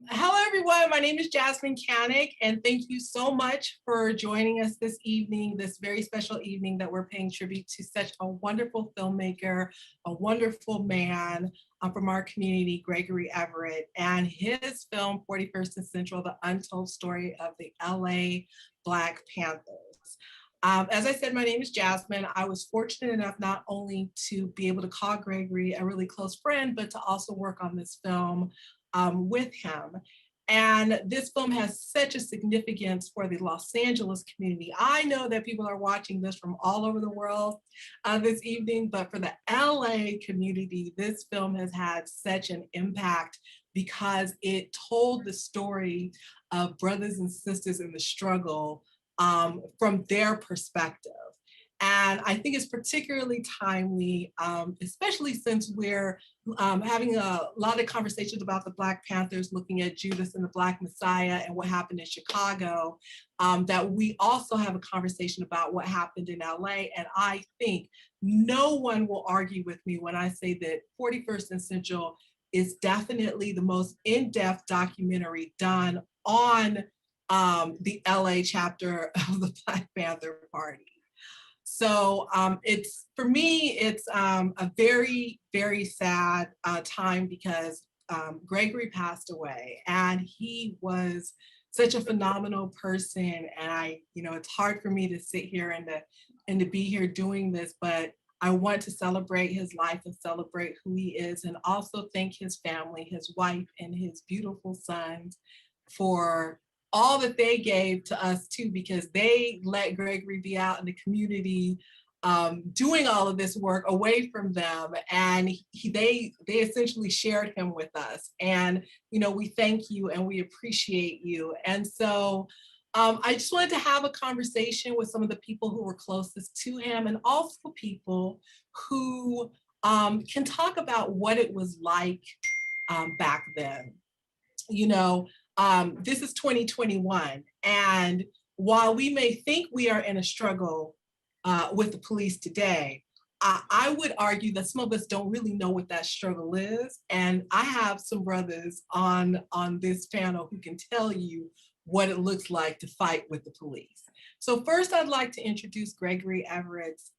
Hello, everyone. My name is Jasmine Canick, and thank you so much for joining us this evening, this very special evening that we're paying tribute to such a wonderful filmmaker, a wonderful man from our community, Gregory Everett, and his film, 41st and Central, The Untold Story of the LA Black Panthers. As I said, my name is Jasmine. I was fortunate enough not only to be able to call Gregory a really close friend, but to also work on this film with him. And this film has such a significance for the Los Angeles community. I know that people are watching this from all over the world this evening, but for the LA community, this film has had such an impact because it told the story of brothers and sisters in the struggle from their perspective. And I think it's particularly timely, especially since we're having a lot of conversations about the Black Panthers, looking at Judas and the Black Messiah and what happened in Chicago, that we also have a conversation about what happened in LA. And I think no one will argue with me when I say that 41st and Central is definitely the most in-depth documentary done on the LA chapter of the Black Panther Party. So it's, for me, it's a very, very sad time because Gregory passed away, and he was such a phenomenal person. And it's hard for me to sit here and to be here doing this, but I want to celebrate his life and celebrate who he is, and also thank his family, his wife, and his beautiful sons for all that they gave to us too, because they let Gregory be out in the community doing all of this work away from them, and they essentially shared him with us. And we thank you and we appreciate you. And so I just wanted to have a conversation with some of the people who were closest to him, and also people who can talk about what it was like back then. This is 2021, and while we may think we are in a struggle with the police today, I would argue that some of us don't really know what that struggle is. And I have some brothers on this panel who can tell you what it looks like to fight with the police. So first, I'd like to introduce Gregory Everett's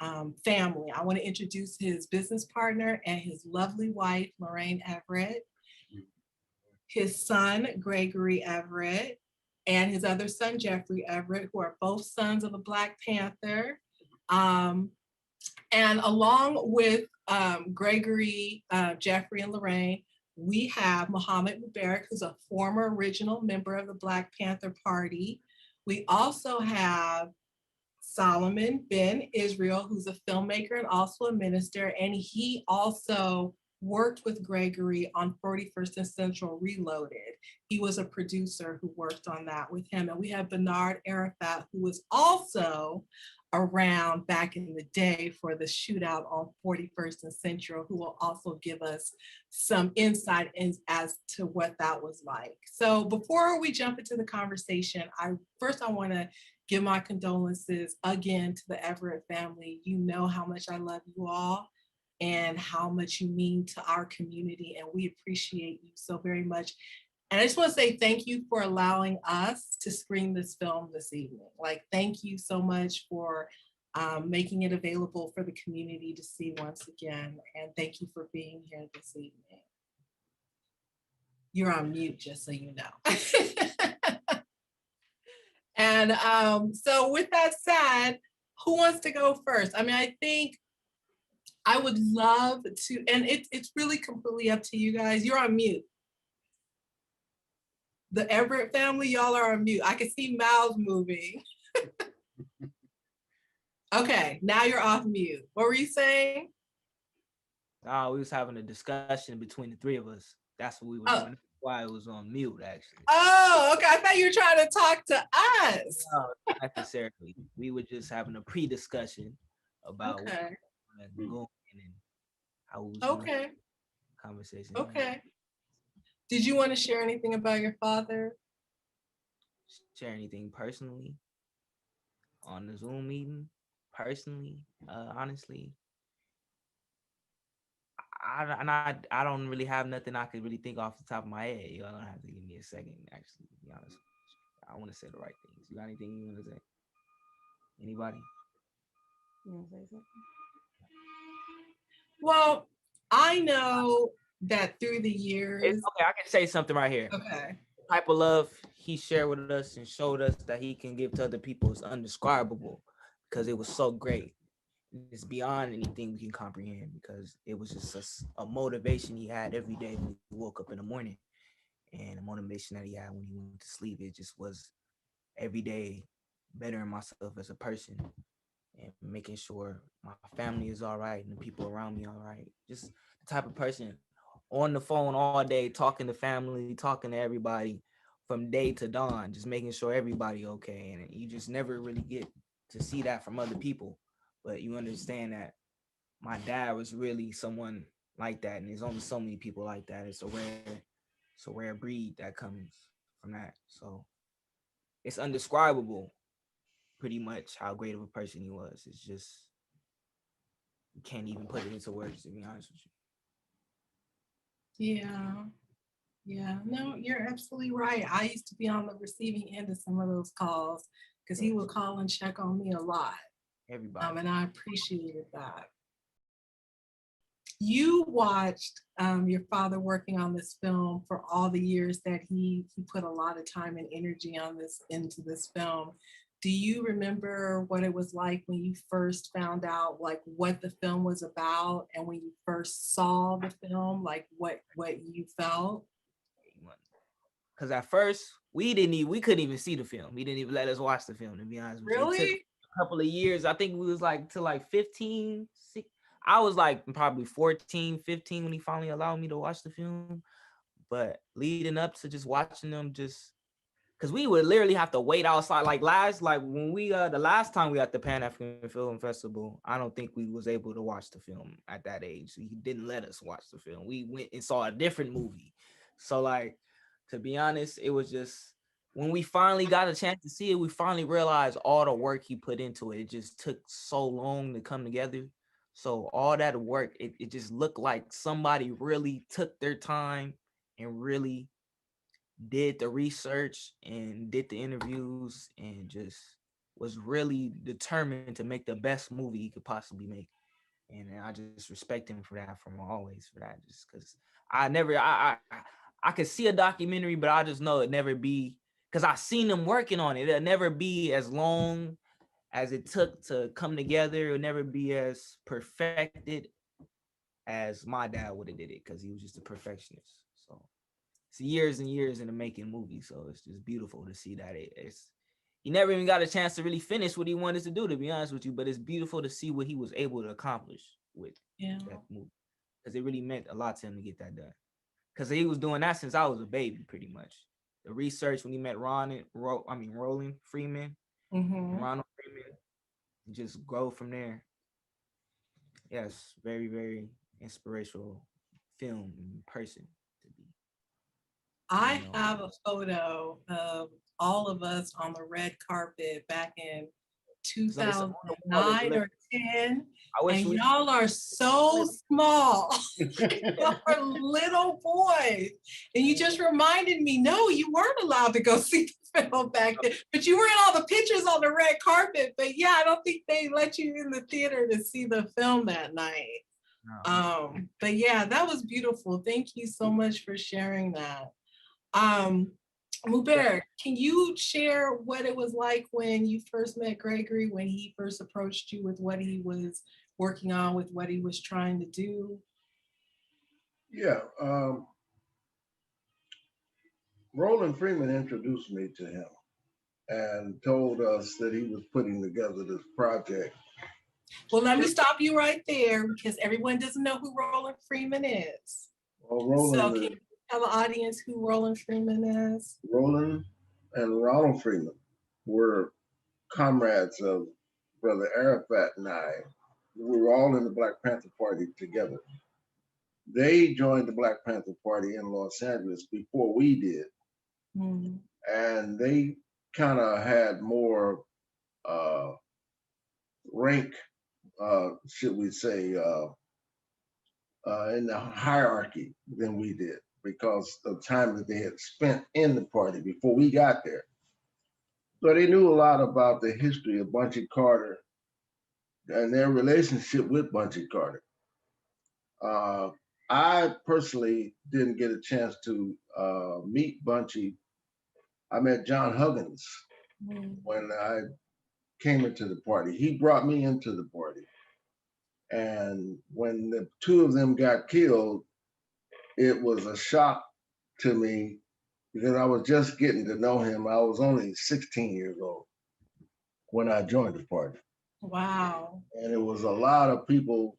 family. I want to introduce his business partner and his lovely wife, Lorraine Everett, his son, Gregory Everett, and his other son, Jeffrey Everett, who are both sons of a Black Panther. And along with Gregory, Jeffrey, and Lorraine, we have Muhammad Mubarak, who's a former original member of the Black Panther Party. We also have Solomon Ben Israel, who's a filmmaker and also a minister, and he also worked with Gregory on 41st and Central Reloaded. He was a producer who worked on that with him. And we have Bernard Arafat, who was also around back in the day for the shootout on 41st and Central, who will also give us some insight as to what that was like. So before we jump into the conversation, I want to give my condolences again to the Everett family. You know how much I love you all and how much you mean to our community, and we appreciate you so very much. And I just want to say thank you for allowing us to screen this film this evening. Like, thank you so much for making it available for the community to see once again. And thank you for being here this evening. You're on mute, just so you know. And so with that said, who wants to go first? I mean, I think I would love to, and it's really completely up to you guys. You're on mute. The Everett family, y'all are on mute. I can see mouths moving. Okay, now you're off mute. What were you saying? We was having a discussion between the three of us. That's what we were doing. Why it was on mute, actually. Oh, okay. I thought you were trying to talk to us. No, not necessarily. We were just having a pre-discussion about what we were going and how we was going to have a conversation. Okay. Did you want to share anything about your father? Share anything personally on the Zoom meeting? Personally, honestly, I don't really have nothing I could really think off the top of my head. You don't have to give me a second, actually, to be honest. I want to say the right things. You got anything you want to say? Anybody? You want to say something? Well, I know that through the years. Okay, I can say something right here. Okay. The type of love he shared with us and showed us that he can give to other people is undescribable because it was so great. It's beyond anything we can comprehend because it was just a motivation he had every day when he woke up in the morning, and a motivation that he had when he went to sleep. It just was every day bettering myself as a person and making sure my family is all right and the people around me all right. Just the type of person on the phone all day, talking to family, talking to everybody from day to dawn, just making sure everybody okay. And you just never really get to see that from other people. But you understand that my dad was really someone like that, and there's only so many people like that. It's a rare breed that comes from that. So it's undescribable, pretty much how great of a person he was. It's just you can't even put it into words, to be honest with you. Yeah, no, you're absolutely right. I used to be on the receiving end of some of those calls because he would call and check on me a lot. Everybody. And I appreciated that. You watched your father working on this film for all the years that he put a lot of time and energy into this film. Do you remember what it was like when you first found out like what the film was about, and when you first saw the film, like what you felt? Because at first we couldn't even see the film. He didn't even let us watch the film, to be honest with you. Really? It took a couple of years. I think we was like to like 15. I was like probably 14, 15 when he finally allowed me to watch the film. But leading up to just watching them, just because we would literally have to wait outside. Like when we the last time we at the Pan African Film Festival, I don't think we was able to watch the film at that age. He didn't let us watch the film. We went and saw a different movie. So like, to be honest, it was just when we finally got a chance to see it, we finally realized all the work he put into it. It just took so long to come together. So all that work, it just looked like somebody really took their time and really did the research and did the interviews and just was really determined to make the best movie he could possibly make. And I just respect him for that, from always for that, just because I could see a documentary, but I just know it never be, because I seen them working on it. It'll never be as long as it took to come together. It'll never be as perfected as my dad would have did it, because he was just a perfectionist. So it's years and years in the making movie, so it's just beautiful to see that it's he never even got a chance to really finish what he wanted to do, to be honest with you. But it's beautiful to see what he was able to accomplish with that movie, because it really meant a lot to him to get that done. Because he was doing that since I was a baby, pretty much. The research when he met Roland Freeman, and Ronald Freeman, just grow from there. Yes, very, very inspirational film in person to be. I have a photo of all of us on the red carpet back in 2009 or 10, and y'all are so small. Y'all are little boys. And you just reminded me, no, you weren't allowed to go see the film back then, but you were in all the pictures on the red carpet. But yeah, I don't think they let you in the theater to see the film that night. But yeah, that was beautiful. Thank you so much for sharing that. Mubert, can you share what it was like when you first met Gregory, when he first approached you with what he was working on, with what he was trying to do? Yeah, Roland Freeman introduced me to him and told us that he was putting together this project. Well, let me stop you right there, because everyone doesn't know who Roland Freeman is. Well, so can you tell the audience who Roland Freeman is? Roland and Ronald Freeman were comrades of Brother Everett and I. We were all in the Black Panther Party together. They joined the Black Panther Party in Los Angeles before we did. And they kind of had more rank, should we say, in the hierarchy than we did because of the time that they had spent in the party before we got there. So they knew a lot about the history of Bunchy Carter and their relationship with Bunchy Carter. I personally didn't get a chance to meet Bunchy. I met John Huggins when I came into the party. He brought me into the party. And when the two of them got killed, it was a shock to me because I was just getting to know him. I was only 16 years old when I joined the party. Wow. And it was a lot of people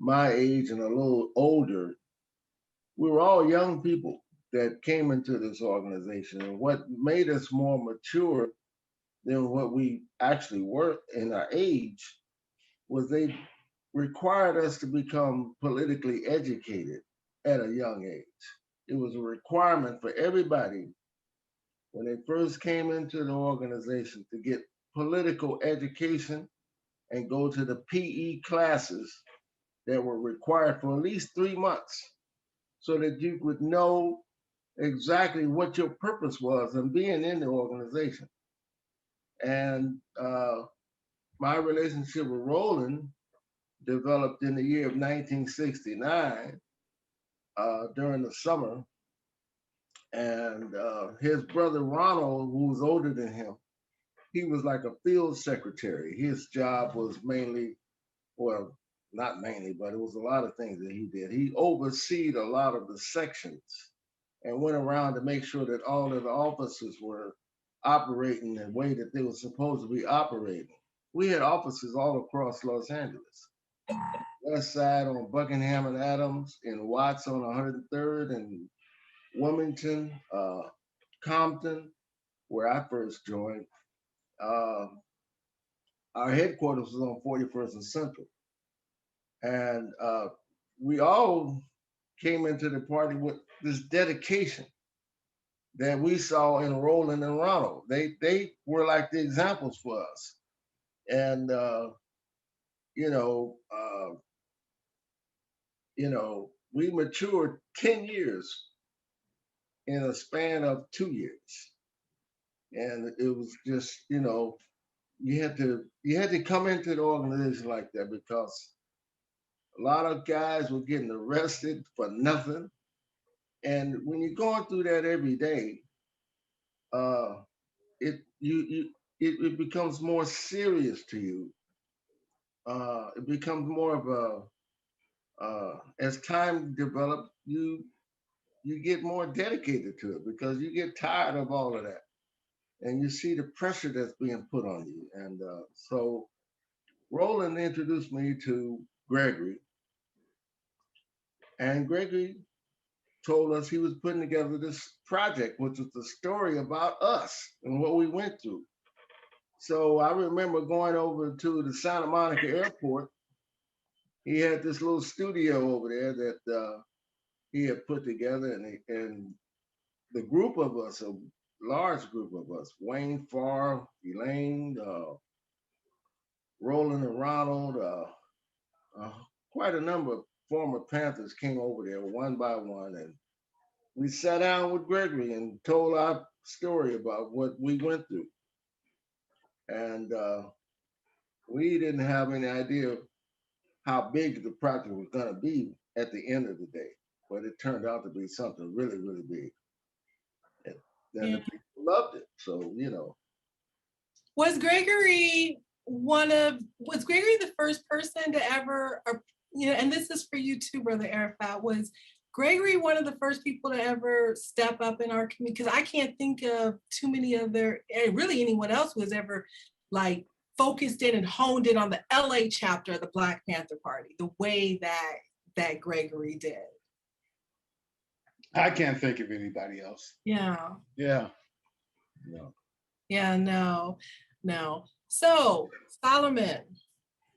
my age and a little older. We were all young people that came into this organization. And what made us more mature than what we actually were in our age was they required us to become politically educated at a young age. It was a requirement for everybody when they first came into the organization to get political education and go to the PE classes that were required for at least 3 months so that you would know exactly what your purpose was in being in the organization. And my relationship with Roland developed in the year of 1969 during the summer. And his brother Ronald, who was older than him, he was like a field secretary. His job was mainly, well, not mainly, but it was a lot of things that he did. He overseed a lot of the sections and went around to make sure that all of the offices were operating the way that they were supposed to be operating. We had offices all across Los Angeles. West Side on Buckingham and Adams, in Watts on 103rd, and Wilmington, Compton, where I first joined. Uh, our headquarters was on 41st and Central. And we all came into the party with this dedication that we saw in Roland and Ronald. They were like the examples for us. And you know, uh, we matured 10 years in a span of 2 years. And it was just, you had to come into the organization like that because a lot of guys were getting arrested for nothing. And when you're going through that every day, uh, it becomes more serious to you. It becomes more of as time develops, you get more dedicated to it because you get tired of all of that, and you see the pressure that's being put on you. And so Roland introduced me to Gregory, and Gregory told us he was putting together this project, which was the story about us and what we went through. So I remember going over to the Santa Monica airport. He had this little studio over there that he had put together, and the group of us, a large group of us, Wayne Farr, Elaine, Roland and Ronald, quite a number of former Panthers came over there one by one, and we sat down with Gregory and told our story about what we went through. And we didn't have any idea how big the project was going to be at the end of the day, but it turned out to be something really, really big. And then the people loved it. So, Was Gregory the first person to ever, and this is for you too, Brother Arafat, was Gregory one of the first people to ever step up in our community? Because I can't think of too many other, really anyone else who has ever like focused in and honed in on the LA chapter of the Black Panther Party the way that Gregory did. I can't think of anybody else. Yeah. Yeah. No. Yeah, no. So, Solomon,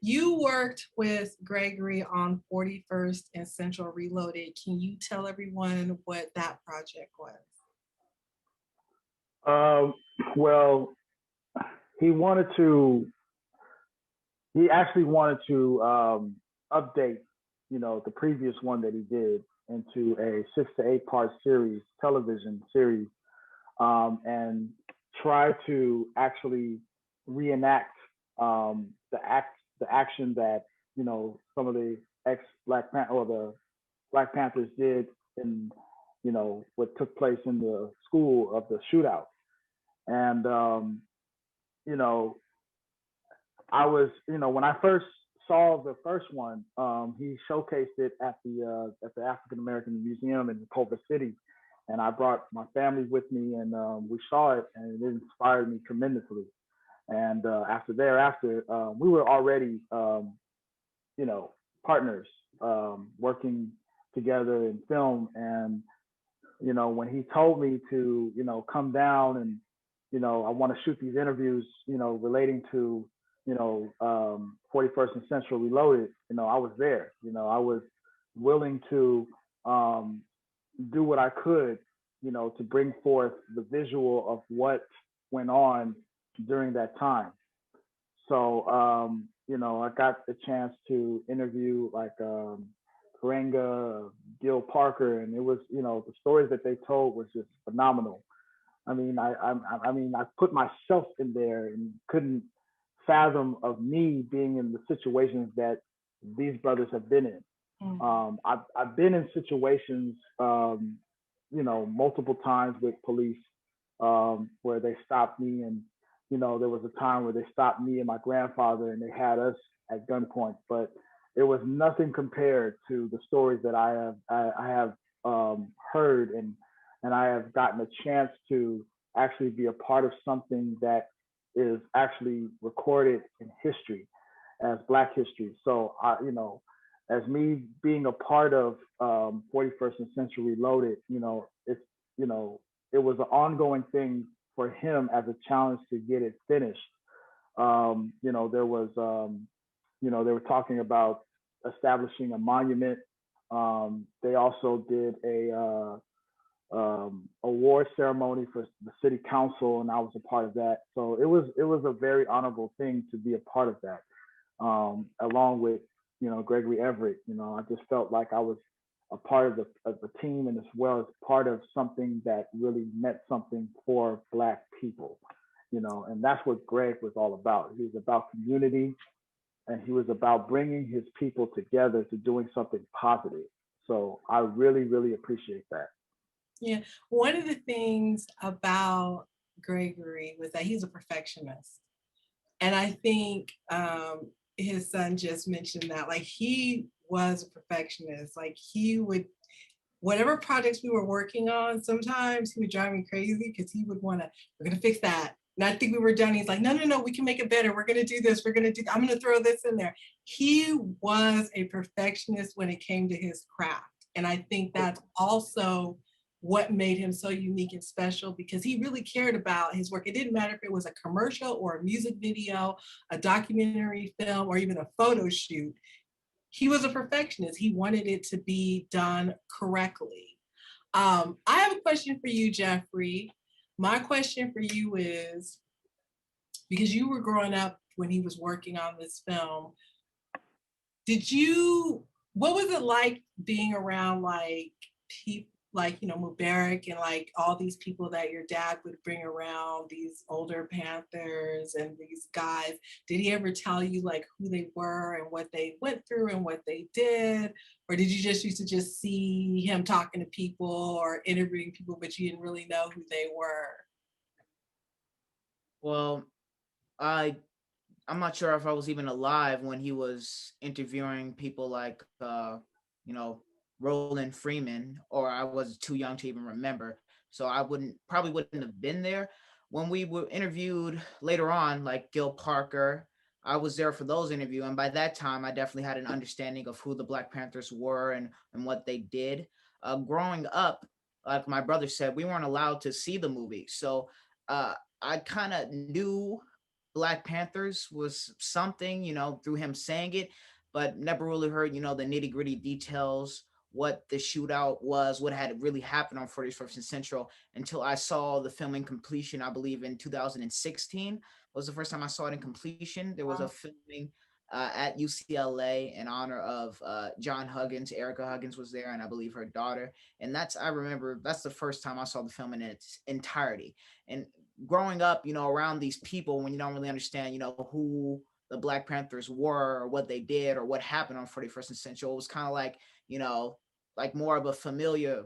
you worked with Gregory on 41st and Central Reloaded. Can you tell everyone what that project was? Well, he actually wanted to update the previous one that he did into a 6 to 8 part series, television series, and try to actually reenact the action that some of the ex Black Pan or the Black Panthers did in what took place in the school of the shootout. And you know, I was when I first saw the first one, he showcased it at the African American Museum in Culver City, and I brought my family with me, and we saw it, and it inspired me tremendously. And thereafter, we were already you know partners, working together in film. And when he told me to come down and I want to shoot these interviews relating to 41st and Central Reloaded, I was there. I was willing to do what I could to bring forth the visual of what went on during that time. So, I got the chance to interview like Karenga, Gil Parker, and it was, the stories that they told was just phenomenal. I mean, I put myself in there and couldn't fathom of me being in the situations that these brothers have been in. I've been in situations, multiple times with police, where they stopped me, and there was a time where they stopped me and my grandfather, and they had us at gunpoint. But it was nothing compared to the stories that I have heard, and I have gotten a chance to actually be a part of something that is actually recorded in history as Black history. So as me being a part of 41st and Century Reloaded, it was an ongoing thing for him as a challenge to get it finished. There was, they were talking about establishing a monument. They also did a award ceremony for the city council, and I was a part of that. So it was a very honorable thing to be a part of that, along with Gregory Everett. I just felt like I was a part of the team, and as well as part of something that really meant something for Black people. And that's what Greg was all about. He was about community, and he was about bringing his people together to doing something positive. So I really, really appreciate that. Yeah, one of the things about Gregory was that he's a perfectionist. And I think his son just mentioned that, like, he was a perfectionist. Like, he would, whatever projects we were working on, sometimes he would drive me crazy because he would want to, we're going to fix that. And I think we were done. He's like, no, no, no, we can make it better. We're going to do this. We're going to do, I'm going to throw this in there. He was a perfectionist when it came to his craft. And I think that's also what made him so unique and special, because he really cared about his work. It didn't matter if it was a commercial or a music video, a documentary film, or even a photo shoot. He was a perfectionist. He wanted it to be done correctly. I have a question for you, Jeffrey. My question for you is, because you were growing up when he was working on this film, what was it like being around like people, like, Mubarak and like all these people that your dad would bring around, these older Panthers and these guys? Did he ever tell you like who they were and what they went through and what they did? Or did you just used to just see him talking to people or interviewing people, but you didn't really know who they were? Well, I I'm not sure if I was even alive when he was interviewing people like you know, Roland Freeman, or I was too young to even remember. So I wouldn't have been there. When we were interviewed later on, like Gil Parker, I was there for those interviews, and by that time I definitely had an understanding of who the Black Panthers were and what they did. Growing up, like my brother said, we weren't allowed to see the movie. So uh I kind of knew Black Panthers was something, through him saying it, but never really heard, the nitty gritty details, what the shootout was, what had really happened on 41st and Central, until I saw the film in completion. I believe in 2016 was the first time I saw it in completion. There was a filming at UCLA in honor of John Huggins. Erica Huggins was there, and I believe her daughter. And I remember that's the first time I saw the film in its entirety. And growing up, around these people, when you don't really understand, who the Black Panthers were or what they did or what happened on 41st and Central, it was kind of like, like more of a familiar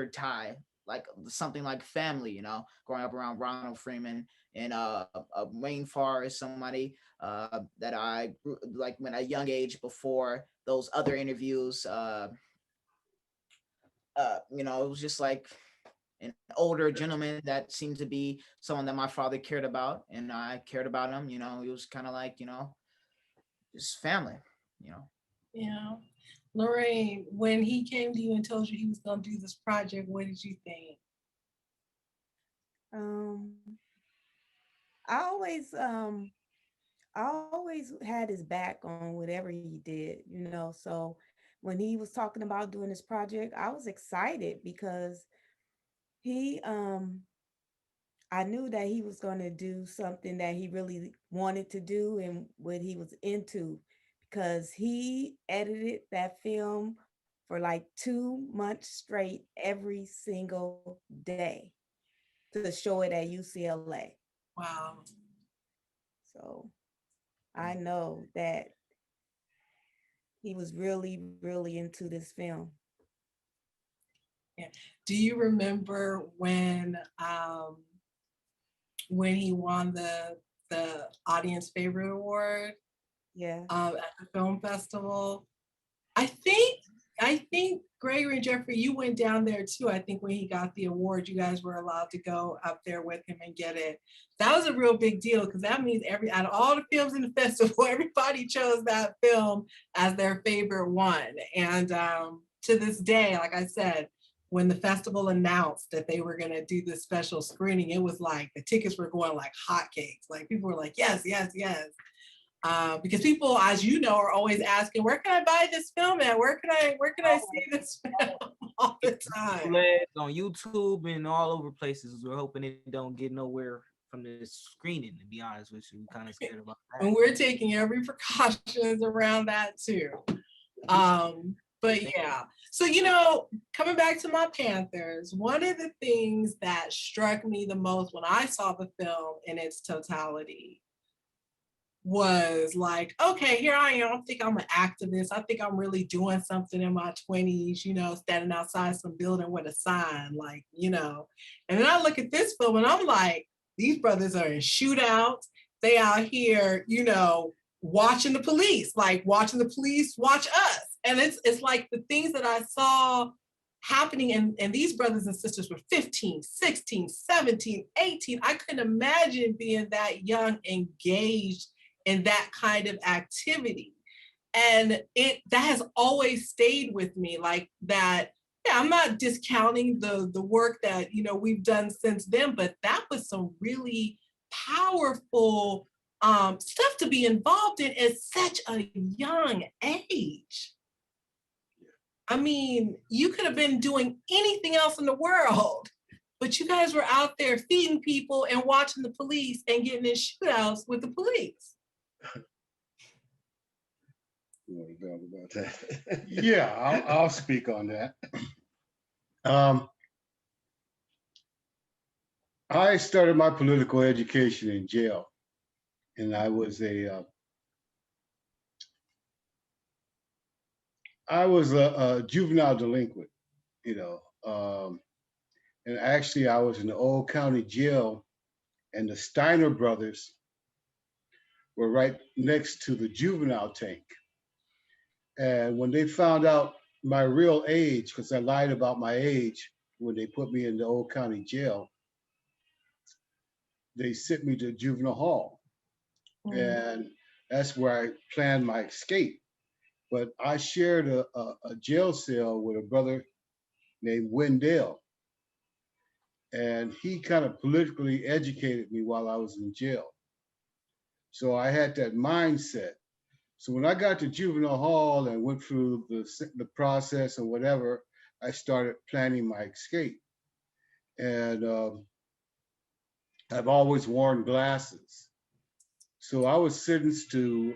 tie, like something like family, growing up around Ronald Freeman and Wayne Farr is somebody that I like when at a young age before those other interviews. It was just like an older gentleman that seemed to be someone that my father cared about, and I cared about him. He was kind of like, just family. Yeah. Lorraine, when he came to you and told you he was going to do this project, what did you think? I always had his back on whatever he did, So when he was talking about doing this project, I was excited because he I knew that he was going to do something that he really wanted to do and what he was into, because he edited that film for like 2 months straight every single day to show it at UCLA. Wow. So I know that he was really, really into this film. Yeah. Do you remember when he won the audience favorite award? Yeah. At the film festival? I think Gregory and Jeffrey, you went down there too. I think when he got the award, you guys were allowed to go up there with him and get it. That was a real big deal because that means out of all the films in the festival, everybody chose that film as their favorite one. And to this day, like I said, when the festival announced that they were going to do this special screening, it was like the tickets were going like hotcakes. Like people were like, yes, yes, yes. Because people, as you know, are always asking, where can I buy this film at? Where can I see this film all the time? On YouTube and all over places. We're hoping it don't get nowhere from this screening, to be honest with you. We're kind of scared about that. And we're taking every precautions around that too. But yeah, so coming back to my Panthers, one of the things that struck me the most when I saw the film in its totality was like, okay, here I am. I think I'm an activist. I think I'm really doing something in my 20s, standing outside some building with a sign, And then I look at this film and I'm like, these brothers are in shootouts. They out here, watching the police, like watching the police watch us. And it's like the things that I saw happening, and these brothers and sisters were 15, 16, 17, 18. I couldn't imagine being that young, engaged in that kind of activity. And that has always stayed with me, like that. Yeah, I'm not discounting the work that we've done since then, but that was some really powerful stuff to be involved in at such a young age. I mean, you could have been doing anything else in the world, but you guys were out there feeding people and watching the police and getting in shootouts with the police. You want to talk about that? Yeah, I'll speak on that. I started my political education in jail, and I was a juvenile delinquent, and actually I was in the old county jail, and the Steiner brothers were right next to the juvenile tank. And when they found out my real age, because I lied about my age when they put me in the old county jail, they sent me to juvenile hall. And that's where I planned my escape. But I shared a jail cell with a brother named Wendell. And he kind of politically educated me while I was in jail. So I had that mindset. So when I got to juvenile hall and went through the process and whatever, I started planning my escape. And I've always worn glasses. So I was sentenced to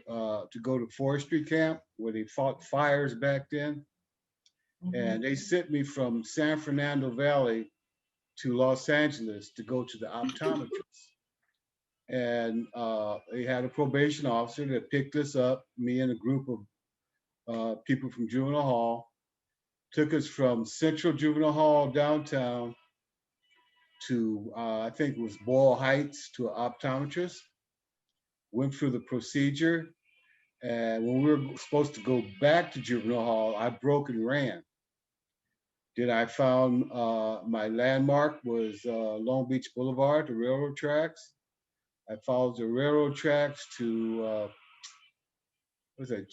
go to forestry camp where they fought fires back then, Mhm. and they sent me from San Fernando Valley to Los Angeles to go to the optometrist. And they had a probation officer that picked us up, me and a group of people from juvenile hall, took us from Central Juvenile Hall downtown to I think it was Boyle Heights to an optometrist. Went through the procedure, and when we were supposed to go back to juvenile hall, I broke and ran. Then I found my landmark was Long Beach Boulevard, the railroad tracks. I followed the railroad tracks to what was that,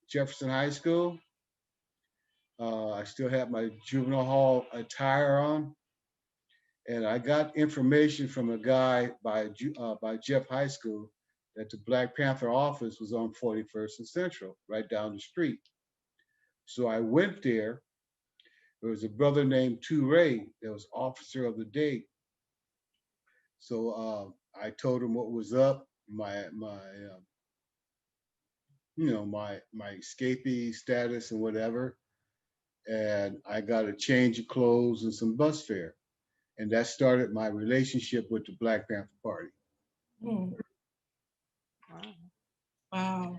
Jefferson High School. I still had my juvenile hall attire on, and I got information from a guy by Jeff High School that the Black Panther office was on 41st and Central, right down the street. So I went there. There was a brother named Toure that was officer of the day. So I told him what was up, my escapee status and whatever, and I got a change of clothes and some bus fare, and that started my relationship with the Black Panther Party. Hmm. Wow. Wow.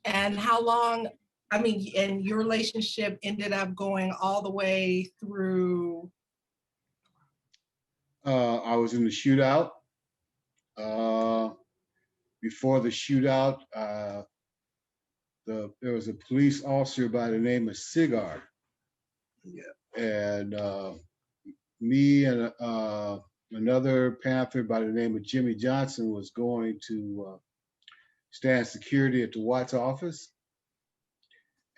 And how long, I mean, and your relationship ended up going all the way through. I was in the shootout. Before the shootout, there was a police officer by the name of Cigar. Yeah. And me and another Panther by the name of Jimmy Johnson was going to stand security at the Watts office.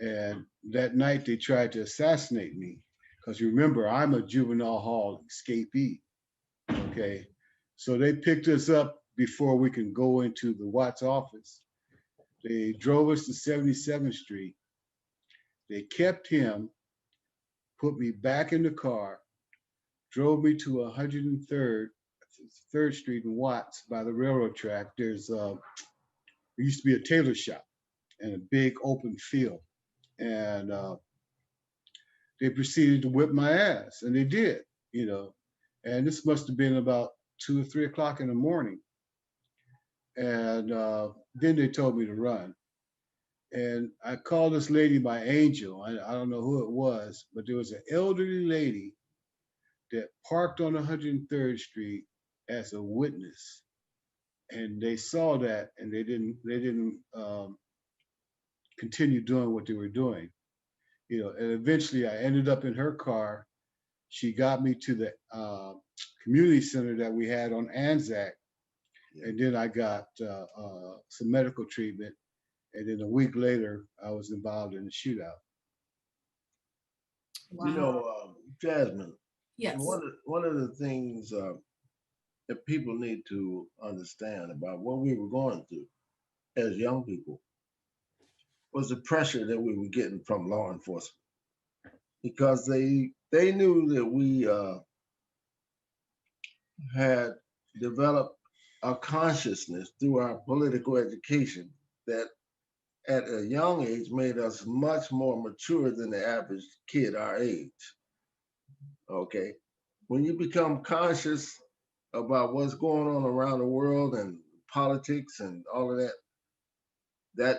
And that night they tried to assassinate me. Because remember, I'm a juvenile hall escapee. Okay. So they picked us up before we can go into the Watts office. They drove us to 77th Street. They kept him, put me back in the car, drove me to 103rd, 3rd Street in Watts by the railroad track. There used to be a tailor shop and a big open field. And they proceeded to whip my ass, and they did, you know. And this must have been about 2 or 3 o'clock in the morning. And then they told me to run. And I called this lady my angel. I don't know who it was, but there was an elderly lady that parked on 103rd Street as a witness, and they saw that, and they didn't continue doing what they were doing, you know. And eventually, I ended up in her car. She got me to the community center that we had on Anzac, and then I got some medical treatment. And then a week later, I was involved in the shootout. Wow. You know, Jasmine, Yes. one of the things that people need to understand about what we were going through as young people was the pressure that we were getting from law enforcement, because they knew that we had developed a consciousness through our political education that at a young age made us much more mature than the average kid our age. Okay. When you become conscious about what's going on around the world and politics and all of that, that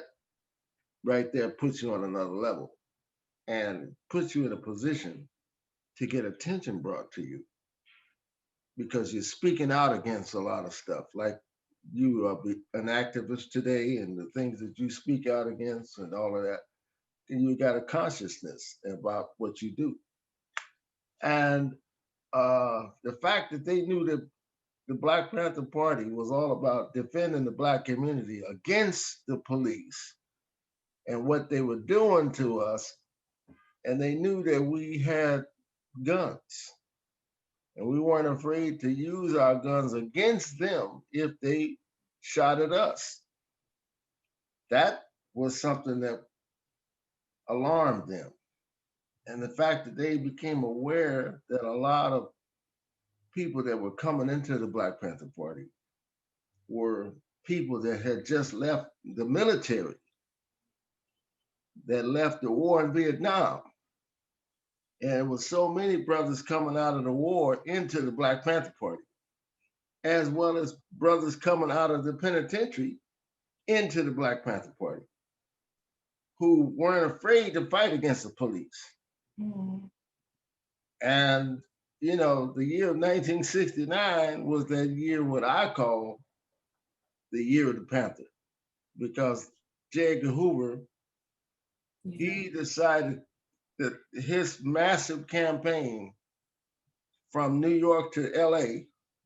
right there puts you on another level and puts you in a position to get attention brought to you, because you're speaking out against a lot of stuff. Like you are an activist today, and the things that you speak out against and all of that, and you got a consciousness about what you do. And the fact that they knew that the Black Panther Party was all about defending the Black community against the police and what they were doing to us, and they knew that we had guns, and we weren't afraid to use our guns against them if they shot at us. That was something that alarmed them. And the fact that they became aware that a lot of people that were coming into the Black Panther Party were people that had just left the military, that left the war in Vietnam. And it was so many brothers coming out of the war into the Black Panther Party, as well as brothers coming out of the penitentiary into the Black Panther Party, who weren't afraid to fight against the police. Mm. And, you know, the year of 1969 was that year what I call the year of the Panther, because J. Edgar Hoover, he decided that his massive campaign from New York to LA,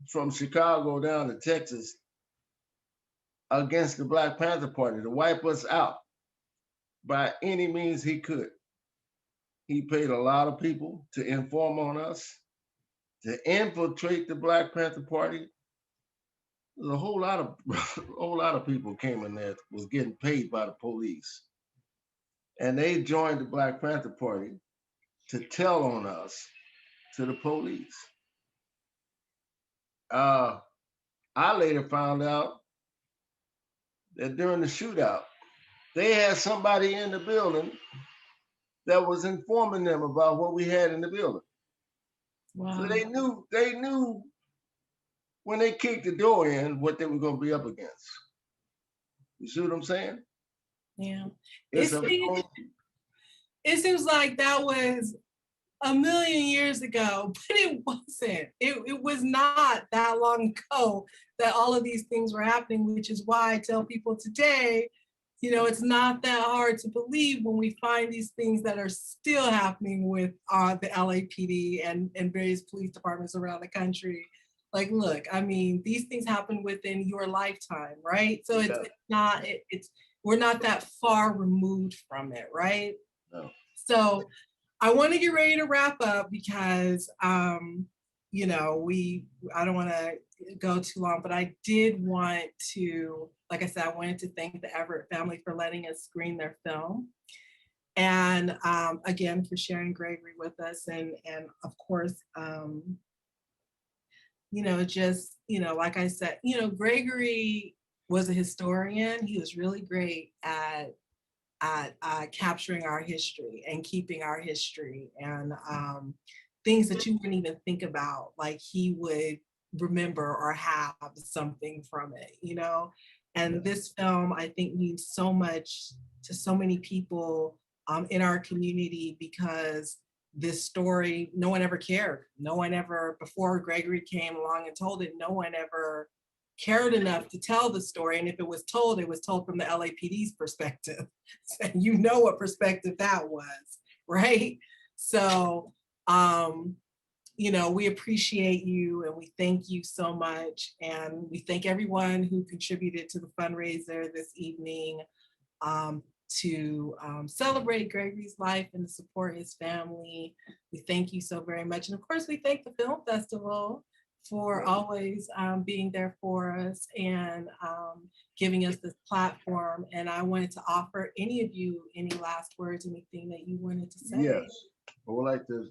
from Chicago down to Texas, against the Black Panther Party to wipe us out by any means he could. He paid a lot of people to inform on us, to infiltrate the Black Panther Party. There's a whole lot of people came in there was getting paid by the police, and they joined the Black Panther Party to tell on us to the police. I later found out that during the shootout, they had somebody in the building that was informing them about what we had in the building. Wow. So they knew when they kicked the door in what they were going to be up against. You see what I'm saying? Yeah. It's It seems like that was a million years ago, but it wasn't. It was not that long ago that all of these things were happening, which is why I tell people today, you know, it's not that hard to believe when we find these things that are still happening with the LAPD and various police departments around the country. Like, look, I mean, these things happen within your lifetime, right? So it's not, we're not that far removed from it, right? No. So I want to get ready to wrap up because, you know, I don't want to go too long, but I did want to, like I said, I wanted to thank the Everett family for letting us screen their film. And again, for sharing Gregory with us. And of course, you know, just, you know, like I said, you know, Gregory was a historian. He was really great at capturing our history and keeping our history and things that you wouldn't even think about, like he would remember or have something from it, you know? And this film, I think, means so much to so many people in our community because this story, no one ever cared. No one ever, before Gregory came along and told it, no one ever cared enough to tell the story. And if it was told from the LAPD's perspective. So you know what perspective that was, right? So, you know, we appreciate you and we thank you so much. And we thank everyone who contributed to the fundraiser this evening to celebrate Gregory's life and to support his family. We thank you so very much. And of course, we thank the Film Festival for always being there for us and giving us this platform. And I wanted to offer any of you any last words, anything that you wanted to say. Yes, I would like to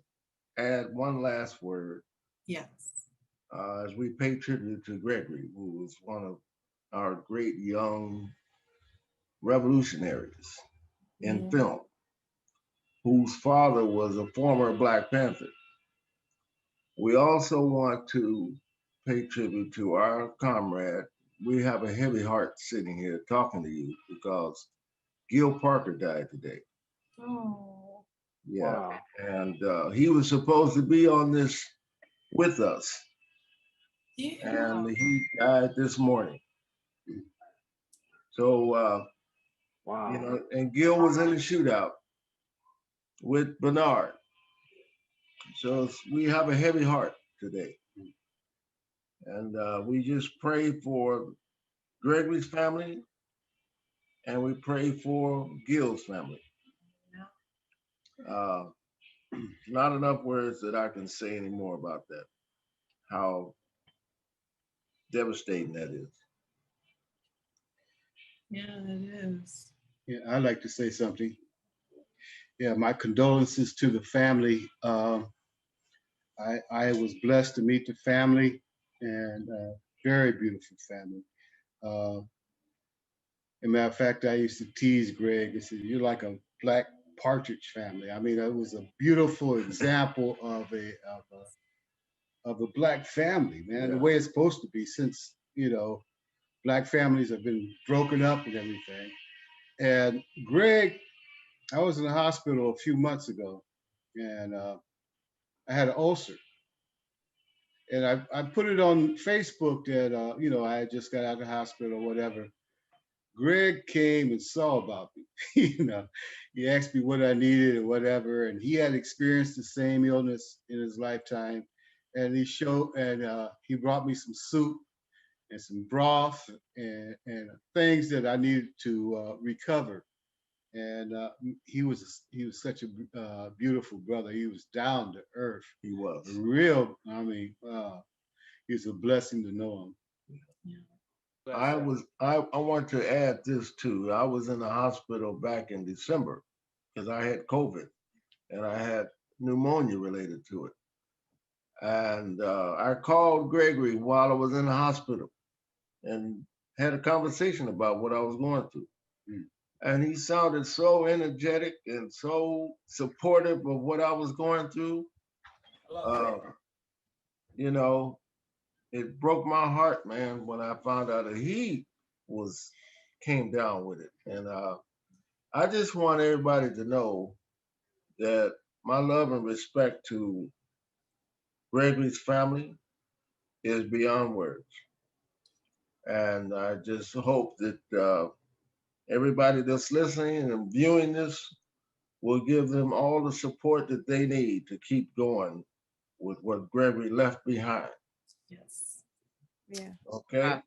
add one last word. Yes. As we pay tribute to Gregory, who was one of our great young revolutionaries in film, whose father was a former Black Panther. We also want to pay tribute to our comrade. We have a heavy heart sitting here talking to you because Gil Parker died today. Oh. Yeah, Wow. and he was supposed to be on this with us, Yeah. and he died this morning. So, Wow. you know, and Gil was in the shootout with Bernard. So we have a heavy heart today. And we just pray for Gregory's family and we pray for Gil's family. Not enough words that I can say anymore about that, how devastating that is. Yeah, it is. Yeah, I'd like to say something. Yeah, my condolences to the family. I was blessed to meet the family and very beautiful family. As a matter of fact, I used to tease Greg. I said, "You're like a black partridge family." I mean, it was a beautiful example of a black family, man. The way it's supposed to be, since black families have been broken up and everything. And Greg, I was in the hospital a few months ago, and I had an ulcer, and I put it on Facebook that I had just got out of the hospital or whatever. Greg came and saw about me. He asked me what I needed or whatever, and he had experienced the same illness in his lifetime. And he brought me some soup and some broth and things that I needed to recover. And he was such a beautiful brother. He was down to earth. He was Real. I mean, it's a blessing to know him. I want to add this too. I was in the hospital back in December because I had COVID and I had pneumonia related to it. And I called Gregory while I was in the hospital and had a conversation about what I was going through. And he sounded so energetic and so supportive of what I was going through. It broke my heart, man, when I found out that he came down with it. And I just want everybody to know that my love and respect to Gregory's family is beyond words. And I just hope that everybody that's listening and viewing this will give them all the support that they need to keep going with what Gregory left behind. Yes. Yeah. Okay.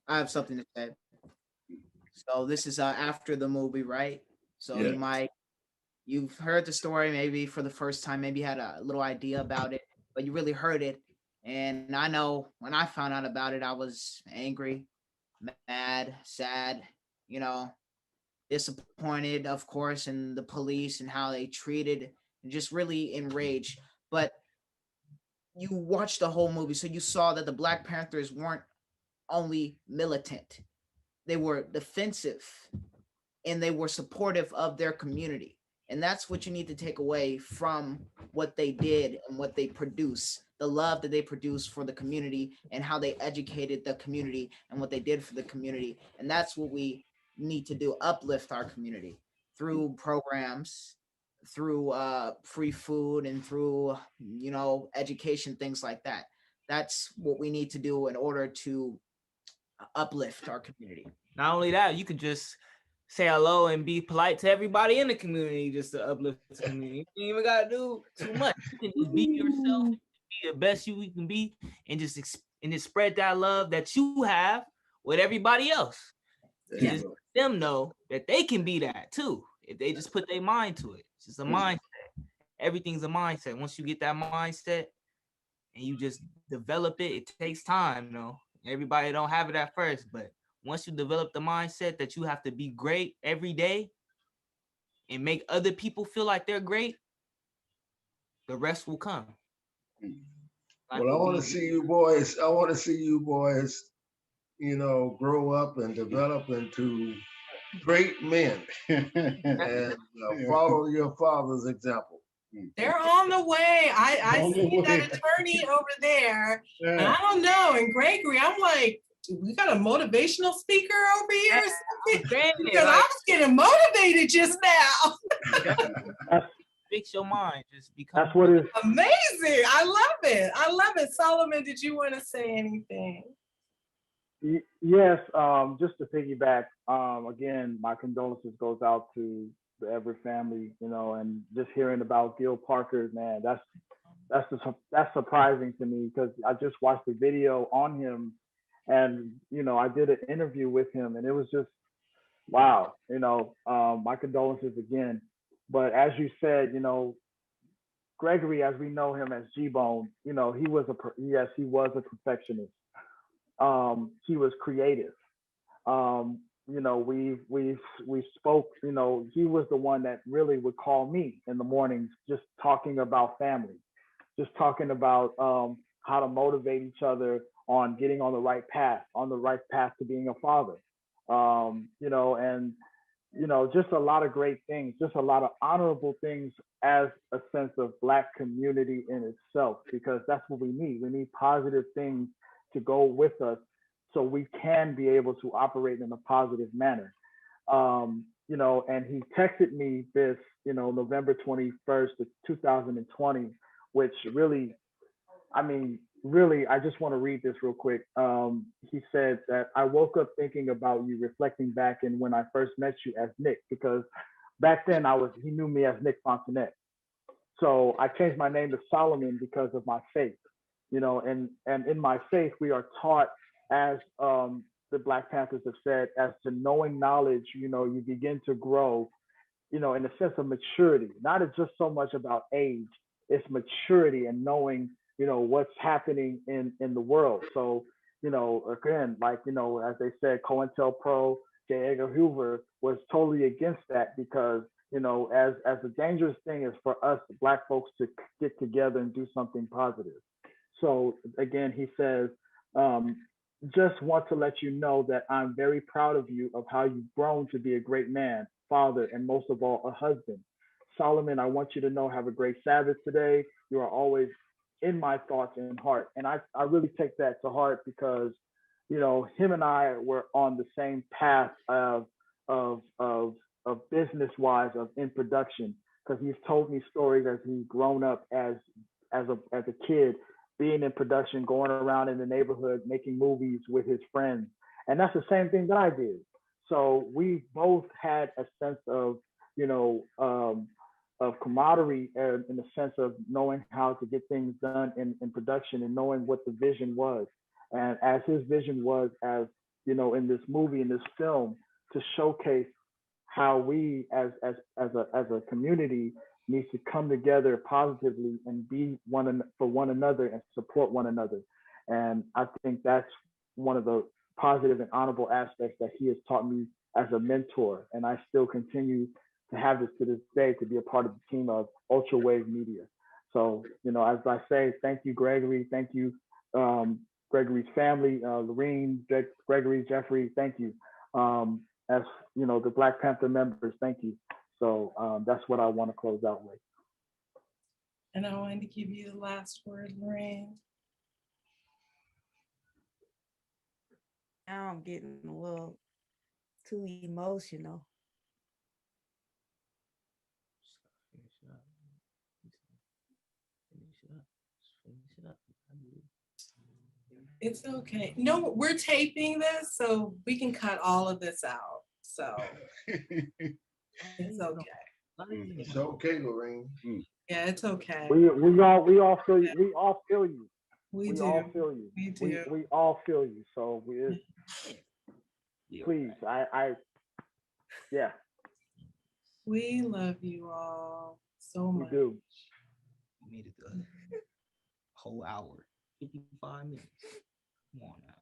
I have something to say. So this is after the movie, right? So Yeah. you've heard the story maybe for the first time, maybe had a little idea about it, but you really heard it. And I know when I found out about it, I was angry, mad, sad, disappointed, of course, in the police and how they treated, and just really enraged. But you watched the whole movie, so you saw that the Black Panthers weren't only militant, they were defensive and they were supportive of their community. And that's what you need to take away from what they did and what they produce, the love that they produced for the community and how they educated the community and what they did for the community. And that's what we need to do, uplift our community through programs, through free food, and through education, things like that. That's what we need to do in order to uplift our community. Not only that, you could just say hello and be polite to everybody in the community just to uplift the community. You ain't even gotta do too much. You can just be yourself, be the best you can be, and just spread that love that you have with everybody else. And just let them know that they can be that too if they just put their mind to it. It's just a mindset. Everything's a mindset. Once you get that mindset and you just develop it, it takes time, Everybody don't have it at first, but once you develop the mindset that you have to be great every day and make other people feel like they're great, the rest will come. Well, I want to see you boys. Grow up and develop into great men and follow your father's example. They're on the way. I see that attorney over there. And I don't know. And Gregory, I'm like, we got a motivational speaker over here or something? Because I was getting motivated just now. Fix your mind. Just become. That's what it's amazing. I love it. I love it. Solomon, did you want to say anything? Yes, just to piggyback, again, my condolences goes out to the Everett family, and just hearing about Gil Parker, man, that's surprising to me because I just watched the video on him, and I did an interview with him, and it was just wow, my condolences again. But as you said, Gregory, as we know him as G-Bone, he was a perfectionist. He was creative. We spoke, he was the one that really would call me in the mornings, just talking about family, just talking about how to motivate each other on getting on the right path to being a father. You know, and you know, just a lot of great things, just a lot of honorable things as a sense of Black community in itself, because that's what we need. We need positive things to go with us so we can be able to operate in a positive manner. You know, and he texted me this, you know, November 21st of 2020, which really, I mean, really, I just want to read this real quick. He said that I woke up thinking about you, reflecting back in when I first met you as Nick, because back then he knew me as Nick Fontanet. So I changed my name to Solomon because of my faith, you know, and in my faith, we are taught as the Black Panthers have said, as to knowing knowledge, you know, you begin to grow, you know, in a sense of maturity. Not it's just so much about age, it's maturity and knowing, you know, what's happening in the world. So, you know, again, like, you know, as they said, COINTELPRO, J. Edgar Hoover was totally against that because, you know, as a dangerous thing is for us Black folks to get together and do something positive. So again, he says, just want to let you know that I'm very proud of you, of how you've grown to be a great man, father, and most of all, a husband. Solomon, I want you to know, have a great Sabbath today. You are always in my thoughts and heart. And I really take that to heart because, you know, him and I were on the same path of business wise, of in production, because he's told me stories as he's grown up as a kid, being in production, going around in the neighborhood, making movies with his friends. And that's the same thing that I did. So we both had a sense of, you know, of camaraderie in the sense of knowing how to get things done in production and knowing what the vision was. And as his vision was, as you know, in this movie, in this film, to showcase how we as a community needs to come together positively and be for one another and support one another. And I think that's one of the positive and honorable aspects that he has taught me as a mentor. And I still continue to have this to this day, to be a part of the team of Ultra Wave Media. So, you know, as I say, thank you, Gregory. Thank you, Gregory's family, Lorene, Gregory, Jeffrey, thank you. As you know, the Black Panther members, thank you. So that's what I want to close out with. And I wanted to give you the last word, Lorraine. Now I'm getting a little too emotional. It's okay. No, we're taping this, so we can cut all of this out. So it's okay. It's okay, Lorraine. Yeah, it's okay. We all feel you. We all feel you. We do. All feel you. We do. We all feel you. So please, I yeah. We love you all so much. We do. We made it the whole hour, 55 minutes. Come on now.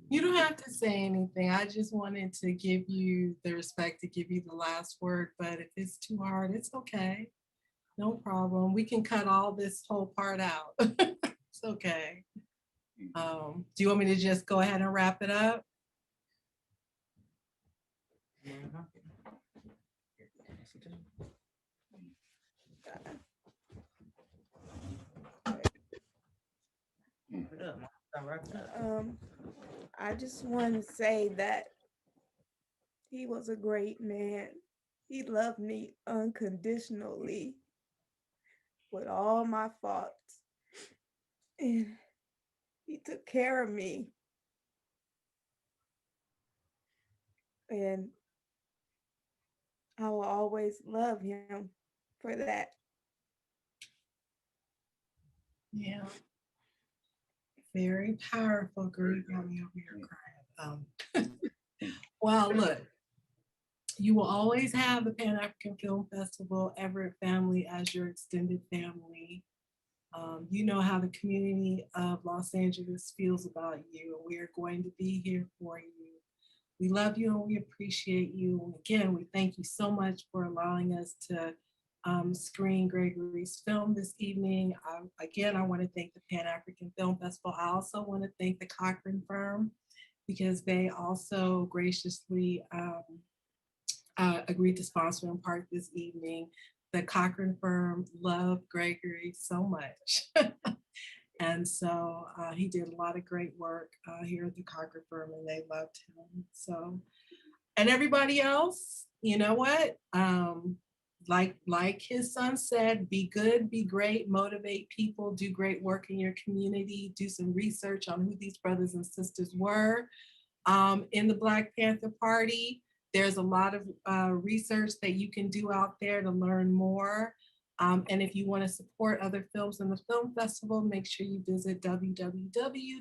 You don't have to say anything. I just wanted to give you the respect to give you the last word, but if it's too hard, it's okay. No problem. We can cut all this whole part out. It's okay. Do you want me to just go ahead and wrap it up? I just want to say that he was a great man. He loved me unconditionally with all my faults. And he took care of me. And I will always love him for that. Yeah. Very powerful. Girl, you got me over here crying. Well, look, you will always have the Pan-African Film Festival, Everett family as your extended family. You know how the community of Los Angeles feels about you, and we are going to be here for you. We love you and we appreciate you. And again, we thank you so much for allowing us to screen Gregory's film this evening. Again, I want to thank the Pan-African Film Festival. I also want to thank the Cochran Firm because they also graciously agreed to sponsor in part this evening. The Cochran Firm loved Gregory so much. And so he did a lot of great work here at the Cochran Firm, and they loved him. So, and everybody else, you know what? Like his son said, be good, be great, motivate people, do great work in your community, do some research on who these brothers and sisters were. In the Black Panther Party, there's a lot of research that you can do out there to learn more. And if you want to support other films in the film festival, make sure you visit www.paff.org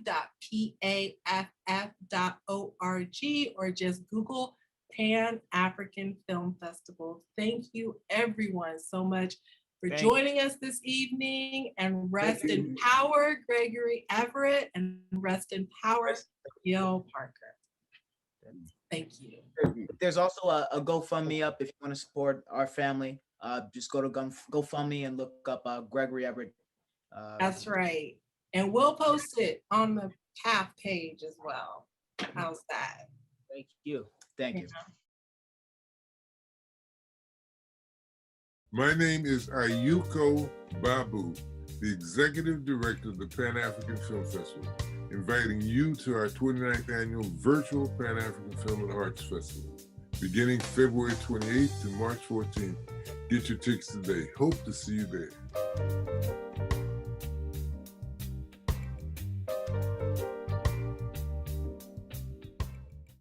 or just Google Pan-African Film Festival. Thank you everyone so much for joining us this evening, and rest in power, Gregory Everett, and rest in power, Gil Parker. Thank you. There's also a GoFundMe up if you want to support our family. Just go to GoFundMe and look up Gregory Everett. That's right. And we'll post it on the PAFF page as well. How's that? Thank you. Thank you. My name is Ayuko Babu, the Executive Director of the Pan-African Film Festival, inviting you to our 29th annual virtual Pan-African Film and Arts Festival, beginning February 28th to March 14th. Get your tickets today. Hope to see you there.